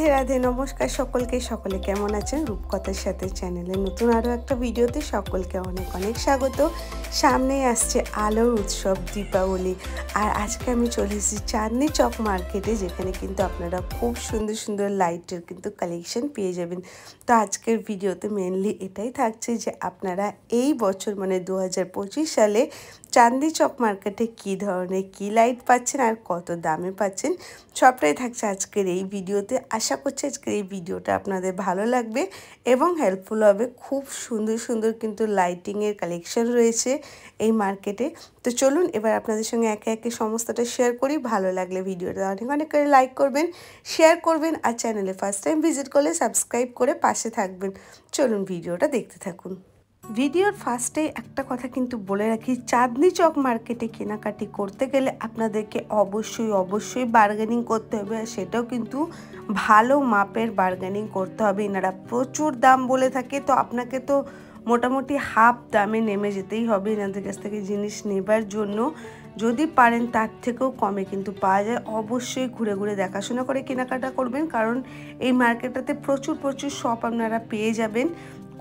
রাধে রাধে নমস্কার সকলকে। সকলে কেমন আছেন? রূপকথার সাথে চ্যানেলে নতুন আরও একটা ভিডিওতে সকলকে অনেক অনেক স্বাগত। সামনেই আসছে আলোর উৎসব দীপাবলি, আর আজকে আমি চলে এসেছি চাঁদনি চক মার্কেটে, যেখানে কিন্তু আপনারা খুব সুন্দর সুন্দর লাইটের কিন্তু কালেকশন পেয়ে যাবেন। তো আজকের ভিডিওতে মেনলি এটাই থাকছে যে আপনারা এই বছর মানে 2025 সালে চাঁদনি চক মার্কেটে কী ধরনের কী লাইট পাচ্ছেন আর কত দামে পাচ্ছেন, সবটাই থাকছে আজকের এই ভিডিওতে। আশা করছি আজকের এই ভিডিওটা আপনাদের ভালো লাগবে এবং হেল্পফুল হবে। খুব সুন্দর সুন্দর কিন্তু লাইটিংয়ের কালেকশন রয়েছে এই মার্কেটে। তো চলুন এবার আপনাদের সঙ্গে একে একে সমস্তটা শেয়ার করি। ভালো লাগলে ভিডিওটা অনেক অনেক করে লাইক করবেন, শেয়ার করবেন, আর চ্যানেলে ফার্স্ট টাইম ভিজিট করলে সাবস্ক্রাইব করে পাশে থাকবেন। চলুন ভিডিওটা দেখতে থাকুন। ভিডিওর ফার্স্টেই একটা কথা কিন্তু বলে রাখি, চাঁদনি চক মার্কেটে কেনাকাটি করতে গেলে আপনাদেরকে অবশ্যই বার্গেনিং করতে হবে, আর সেটাও কিন্তু ভালো মাপের বার্গেনিং করতে হবে। এনারা প্রচুর দাম বলে থাকে, তো আপনাকে তো মোটামুটি হাফ দামে নেমে যেতেই হবে এনাদের কাছ থেকে জিনিস নেবার জন্য। যদি পারেন তার থেকেও কমে কিন্তু পাওয়া যায়। অবশ্যই ঘুরে ঘুরে দেখাশোনা করে কেনাকাটা করবেন, কারণ এই মার্কেটটাতে প্রচুর শপ আপনারা পেয়ে যাবেন।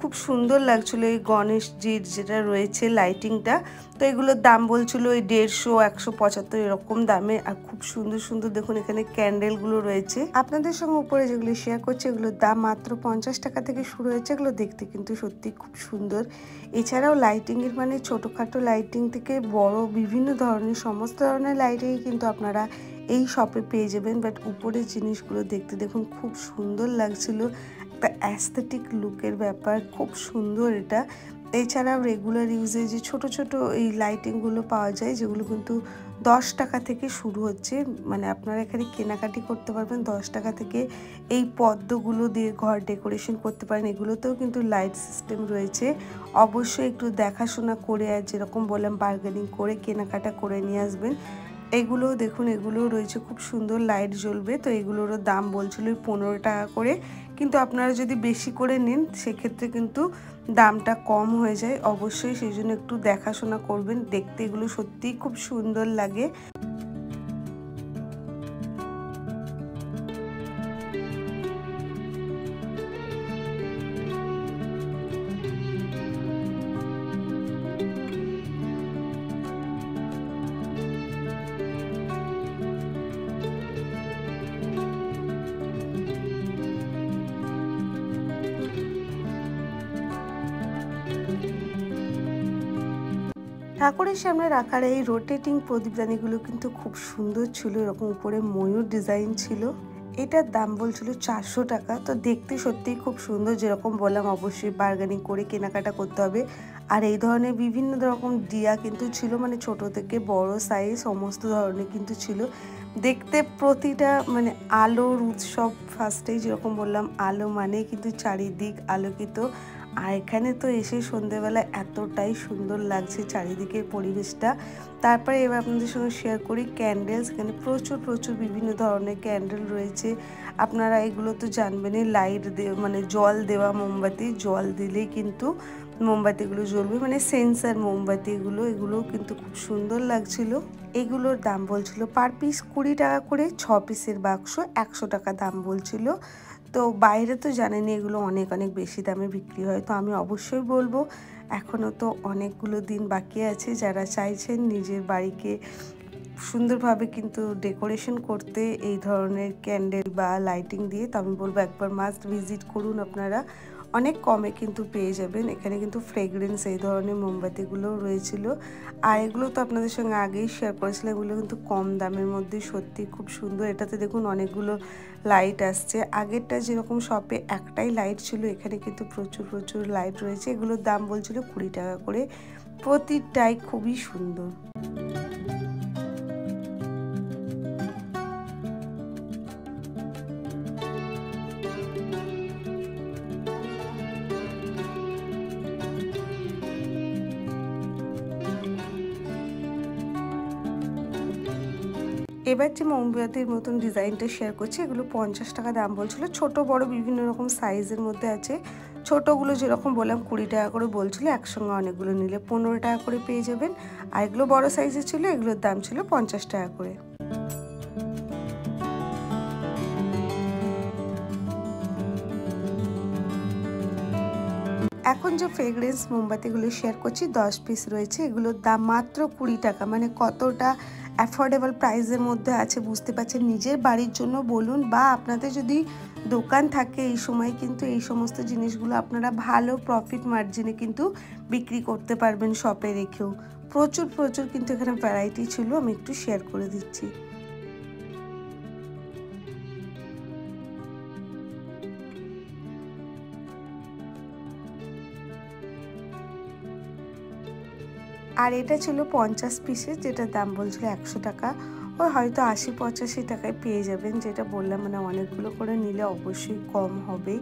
খুব সুন্দর লাগছিল এই গণেশজির যেটা রয়েছে লাইটিংটা, তো এগুলোর দাম বলছিল ওই 150, 175 এরকম দামে। আর খুব সুন্দর সুন্দর দেখুন এখানে ক্যান্ডেলগুলো রয়েছে। আপনাদের সঙ্গে উপরে যেগুলো শেয়ার করছে এগুলোর দাম মাত্র 50 টাকা থেকে শুরু হয়েছে। এগুলো দেখতে কিন্তু সত্যি খুব সুন্দর। এছাড়াও লাইটিংয়ের মানে ছোটোখাটো লাইটিং থেকে বড় বিভিন্ন ধরনের সমস্ত ধরনের লাইটিং কিন্তু আপনারা এই শপে পেয়ে যাবেন। বাট উপরের জিনিসগুলো দেখতে দেখুন খুব সুন্দর লাগছিল, একটা অ্যাস্থেটিক লুকের ব্যাপার, খুব সুন্দর এটা। এছাড়াও রেগুলার ইউজে যে ছোটো এই লাইটিংগুলো পাওয়া যায়, যেগুলো কিন্তু 10 টাকা থেকে শুরু হচ্ছে। মানে আপনারা এখানে কেনাকাটি করতে পারবেন 10 টাকা থেকে। এই পদ্মগুলো দিয়ে ঘর ডেকোরেশন করতে পারেন, এগুলোতেও কিন্তু লাইট সিস্টেম রয়েছে। অবশ্যই একটু দেখাশোনা করে, আর যেরকম বললাম বার্গেনিং করে কেনাকাটা করে নিয়ে আসবেন। এগুলো দেখুন, এগুলোও রয়েছে, খুব সুন্দর লাইট জ্বলবে। তো এগুলোরও দাম বলছিল 15 টাকা করে, কিন্তু আপনারা যদি বেশি করে নেন সেক্ষেত্রে কিন্তু দামটা কম হয়ে যায়। অবশ্যই সেই জন্য একটু দেখাশোনা করবেন। দেখতে এগুলো সত্যিই খুব সুন্দর লাগে। ঠাকুরের সামনে রাখার এই রোটেটিং প্রদীপদানিগুলো কিন্তু খুব সুন্দর ছিল, এরকম উপরে ময়ূর ডিজাইন ছিল। এটার দাম বলছিল 400 টাকা। তো দেখতে সত্যিই খুব সুন্দর, যেরকম বললাম অবশ্যই বার্গেনিং করে কেনাকাটা করতে হবে। আর এই ধরনের বিভিন্ন রকম দিয়া কিন্তু ছিল, মানে ছোট থেকে বড় সাইজ সমস্ত ধরনের কিন্তু ছিল। দেখতে প্রতিটা মানে আলোর উৎসব। ফার্স্টেই যেরকম বললাম আলো মানে কিন্তু চারিদিক আলোকিত। আর এখানে তো এসে সন্ধেবেলা এতটাই সুন্দর লাগছে চারিদিকের পরিবেশটা। তারপরে এবার আপনাদের সঙ্গে শেয়ার করি ক্যান্ডেলস। এখানে প্রচুর বিভিন্ন ধরনের ক্যান্ডেল রয়েছে। আপনারা এগুলো তো জানবেনই, লাইট মানে জল দেওয়া মোমবাতি, জল দিলেই কিন্তু মোমবাতিগুলো জ্বলবে, মানে সেন্সার মোমবাতি এগুলোও কিন্তু খুব সুন্দর লাগছিল। এগুলোর দাম বলছিল পার পিস 20 টাকা করে, 6 পিসের বাক্স 100 টাকা দাম বলছিল। তো বাইরে তো জানেনি এগুলো অনেক বেশি দামে বিক্রি হয়। তো আমি অবশ্যই বলবো এখনও তো অনেকগুলো দিন বাকি আছে, যারা চাইছেন নিজের বাড়িকে সুন্দরভাবে কিন্তু ডেকোরেশন করতে এই ধরনের ক্যান্ডেল বা লাইটিং দিয়ে, তো আমি বলবো একবার মাস্ট ভিজিট করুন। আপনারা অনেক কমে কিন্তু পেয়ে যাবেন। এখানে কিন্তু ফ্রেগরেন্স এই ধরনের মোমবাতিগুলোও রয়েছিল। আর এগুলো তো আপনাদের সঙ্গে আগেই শেয়ার করেছিলাম, এগুলো কিন্তু কম দামের মধ্যে সত্যি খুব সুন্দর। এটাতে দেখুন অনেকগুলো লাইট আসছে। আগেরটা যেরকম শপে একটাই লাইট ছিল, এখানে কিন্তু প্রচুর লাইট রয়েছে। এগুলোর দাম বলছিল 20 টাকা করে, প্রতিটাই খুবই সুন্দর। এবার যে মোমবাতির মতন ডিজাইনটা শেয়ার করছি, এগুলো 50 টাকা দাম বলছিল। ছোট বড় বিভিন্ন রকম সাইজের মধ্যে আছে। ছোটোগুলো যেরকম বললাম 20 টাকা করে বলছিল, একসঙ্গে অনেকগুলো নিলে 15 টাকা করে পেয়ে যাবেন। আর এগুলো বড় সাইজের ছিল, এগুলোর দাম ছিল 50 টাকা করে। এখন যে ফ্রেগরেন্স মোমবাতিগুলো শেয়ার করছি 10 পিস রয়েছে, এগুলোর দাম মাত্র 20 টাকা। মানে কতটা অ্যাফোর্ডেবল প্রাইসের মধ্যে আছে বুঝতে পারছেন। নিজের বাড়ির জন্য বলুন বা আপনাদের যদি দোকান থাকে এই সময় কিন্তু এই সমস্ত জিনিসগুলো আপনারা ভালো প্রফিট মার্জিনে কিন্তু বিক্রি করতে পারবেন শপে রেখেও। প্রচুর প্রচুর কিন্তু এখানে ভ্যারাইটি ছিল, আমি একটু শেয়ার করে দিচ্ছি। আর এটা ছিল 50 পিসের, যেটার দাম বলছিল 100 টাকা। ওই হয়তো 80-85 টাকায় পেয়ে যাবেন, যেটা বললাম মানে অনেকগুলো করে নিলে অবশ্যই কম হবে।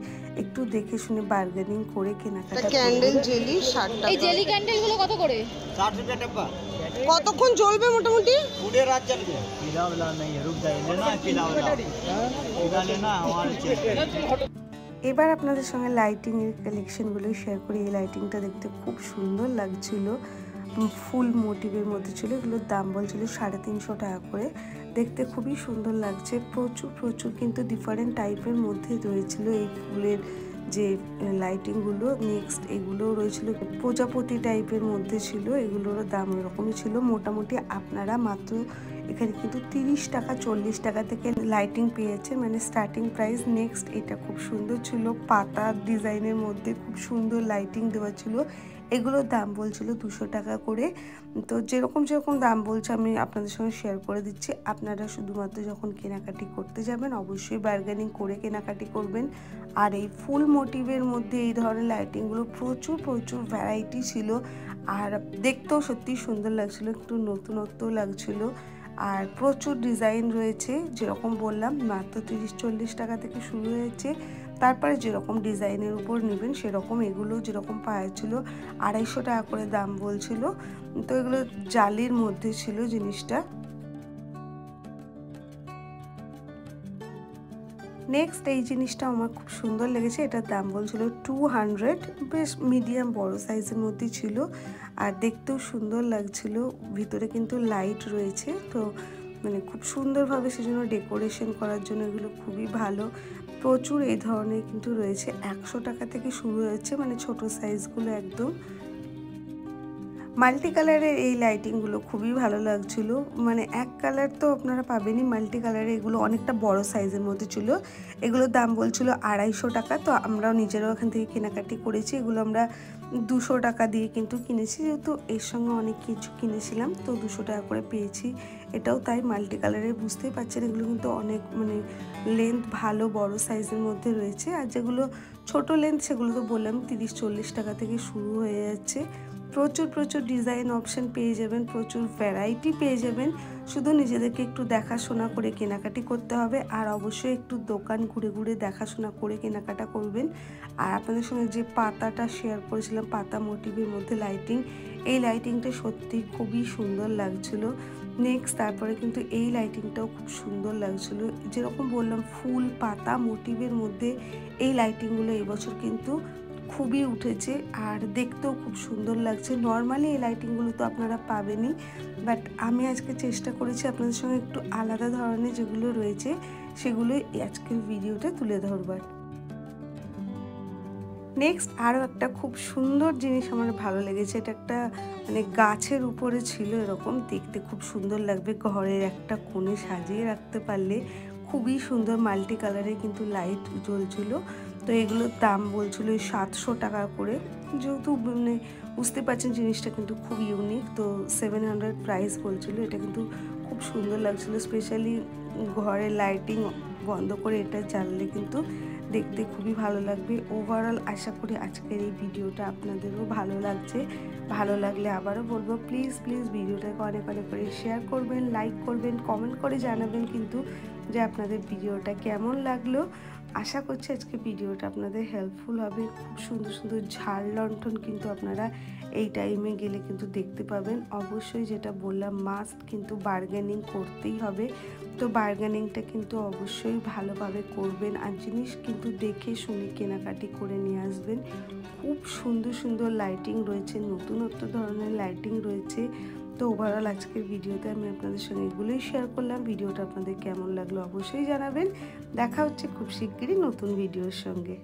একটু দেখে শুনে বার্গেনিং করে কেনাকাটা। ক্যান্ডেল জেলি 60 টাকা। এই জেলি ক্যান্ডেলগুলো কত করে? 60 रुपया डब्बा। কতক্ষণ জ্বলবে মোটামুটি? पूरे रात चलते हैं। पीला वाला नहीं है, रुक जाइए, लेना है पीला वाला। पीला लेना है हमारे चाहिए। এবার আপনাদের সঙ্গে লাইটিংয়ের কালেকশনগুলো শেয়ার করি। এই লাইটিংটা দেখতে খুব সুন্দর লাগছিল, ফুল মোটিভের মধ্যে ছিল। এগুলোর দাম বলছিল 350 টাকা করে। দেখতে খুবই সুন্দর লাগছে। প্রচুর প্রচুর কিন্তু ডিফারেন্ট টাইপের মধ্যে রয়েছিল এই ফুলের যে লাইটিংগুলো। নেক্সট এগুলো রয়েছিল প্রজাপতি টাইপের মধ্যে ছিল, এগুলোরও দাম এরকমই ছিল। মোটামুটি আপনারা মাত্র এখানে কিন্তু 30 টাকা 40 টাকা থেকে লাইটিং পেয়েছেন, মানে স্টার্টিং প্রাইস। নেক্সট এটা খুব সুন্দর ছিল, পাতা ডিজাইনের মধ্যে খুব সুন্দর লাইটিং দেওয়া ছিল। এগুলোর দাম বলছিল 200 টাকা করে। তো যেরকম যেরকম দাম বলছে আমি আপনাদের সঙ্গে শেয়ার করে দিচ্ছি। আপনারা শুধুমাত্র যখন কেনাকাটি করতে যাবেন অবশ্যই বার্গেনিং করে কেনাকাটি করবেন। আর এই ফুল মোটিভের মধ্যে এই ধরনের লাইটিংগুলো প্রচুর প্রচুর ভ্যারাইটি ছিল, আর দেখতেও সত্যি সুন্দর লাগছিল, একটু নতুনত্ব লাগছিল। আর প্রচুর ডিজাইন রয়েছে, যেরকম বললাম মাত্র 30-40 টাকা থেকে শুরু হয়েছে। তারপরে যেরকম ডিজাইনের উপর নেবেন সেরকম। এগুলো যেরকম পাওয়া ছিল 250 টাকা করে দাম বলছিল। তো এগুলো জালির মধ্যে ছিল জিনিসটা। নেক্সট এই জিনিসটা আমার খুব সুন্দর লেগেছে, এটার দাম বলছিল 200। বেশ মিডিয়াম বড় সাইজের মধ্যে ছিল, আর দেখতেও সুন্দর লাগছিল। ভিতরে কিন্তু লাইট রয়েছে, তো মানে খুব সুন্দরভাবে সেজন্য ডেকোরেশন করার জন্য এগুলো খুবই ভালো। প্রচুর এই ধরনের কিন্তু রয়েছে, 100 টাকা থেকে শুরু হয়েছে, মানে ছোট সাইজগুলো একদম। মাল্টি কালারের এই লাইটিংগুলো খুবই ভালো লাগছিল। মানে এক কালার তো আপনারা পাবেনই, মাল্টি কালারের এগুলো অনেকটা বড় সাইজের মধ্যে ছিল। এগুলোর দাম বলছিল 250 টাকা। তো আমরাও নিজেরাও এখান থেকে কেনাকাটি করেছি। এগুলো আমরা 200 টাকা দিয়ে কিন্তু কিনেছি, যেহেতু এর সঙ্গে অনেক কিছু কিনেছিলাম তো 200 টাকা করে পেয়েছি। এটাও তাই মাল্টি কালারের, বুঝতেই পারছেন এগুলো কিন্তু অনেক মানে লেন্থ ভালো বড় সাইজের মধ্যে রয়েছে। আর যেগুলো ছোট লেন্থ সেগুলো তো বললাম 30-40 টাকা থেকে শুরু হয়ে যাচ্ছে। প্রচুর প্রচুর ডিজাইন অপশান পেয়ে যাবেন, প্রচুর ভ্যারাইটি পেয়ে যাবেন। শুধু নিজেদেরকে একটু দেখাশোনা করে কেনাকাটি করতে হবে, আর অবশ্যই একটু দোকান ঘুরে ঘুরে দেখাশোনা করে কেনাকাটা করবেন। আর আপনাদের সঙ্গে যে পাতাটা শেয়ার করেছিলাম, পাতা মোটিভের মধ্যে লাইটিং, এই লাইটিংটা সত্যি খুবই সুন্দর লাগছিল। নেক্সট তারপরে কিন্তু এই লাইটিংটাও খুব সুন্দর লাগছিল। যেরকম বললাম ফুল পাতা মোটিভের মধ্যে এই লাইটিংগুলো এবছর কিন্তু খুবই উঠেছে, আর দেখতেও খুব সুন্দর লাগছে। নর্মালি এই লাইটিংগুলো তো আপনারা পাবেনই, বাট আমি আজকে চেষ্টা করেছি আপনাদের সঙ্গে একটু আলাদা ধরনের যেগুলো রয়েছে সেগুলোই আজকের ভিডিওতে তুলে ধরবার। নেক্সট আরও একটা খুব সুন্দর জিনিস আমার ভালো লেগেছে। এটা একটা মানে গাছের উপরে ছিল, এরকম দেখতে খুব সুন্দর লাগবে, ঘরের একটা কোণে সাজিয়ে রাখতে পারলে খুবই সুন্দর। মাল্টি কালারে কিন্তু লাইট জ্বলছিল। তো এগুলোর দাম বলছিল 700 টাকা করে। যেহেতু মানে বুঝতে পারছেন জিনিসটা কিন্তু খুব ইউনিক, তো 700 প্রাইস বলছিল। এটা কিন্তু খুব সুন্দর লাগছিল, স্পেশালি ঘরে লাইটিং বন্ধ করে এটা জ্বাললে কিন্তু দেখতে খুবই ভালো লাগবে। ওভারঅল আশা করি আজকের এই ভিডিওটা আপনাদেরও ভালো লাগছে। ভালো লাগলে আবারও বলবো প্লিজ প্লিজ ভিডিওটাকে অনেক অনেক করে শেয়ার করবেন, লাইক করবেন, কমেন্ট করে জানাবেন কিন্তু যে আপনাদের ভিডিওটা কেমন লাগলো। আশা করছি আজকে ভিডিওটা আপনাদের হেল্পফুল হবে। খুব সুন্দর সুন্দর ঝাড় লণ্ঠন কিন্তু আপনারা এই টাইমে গেলে কিন্তু দেখতে পাবেন। অবশ্যই যেটা বললাম মাস্ট কিন্তু বার্গেনিং করতেই হবে। তো বার্গেনিংটা কিন্তু অবশ্যই ভালোভাবে করবেন, আর জিনিস কিন্তু দেখে শুনে কেনাকাটি করে নিয়ে আসবেন। খুব সুন্দর সুন্দর লাইটিং রয়েছে, নতুনত্ব ধরনের লাইটিং রয়েছে। তো ওভারঅল আজকের ভিডিওতে আমি আপনাদের সঙ্গে এগুলোই শেয়ার করলাম। ভিডিওটা আপনাদের কেমন লাগলো অবশ্যই জানাবেন। দেখা হচ্ছে খুব শিগগিরই নতুন ভিডিওর সঙ্গে।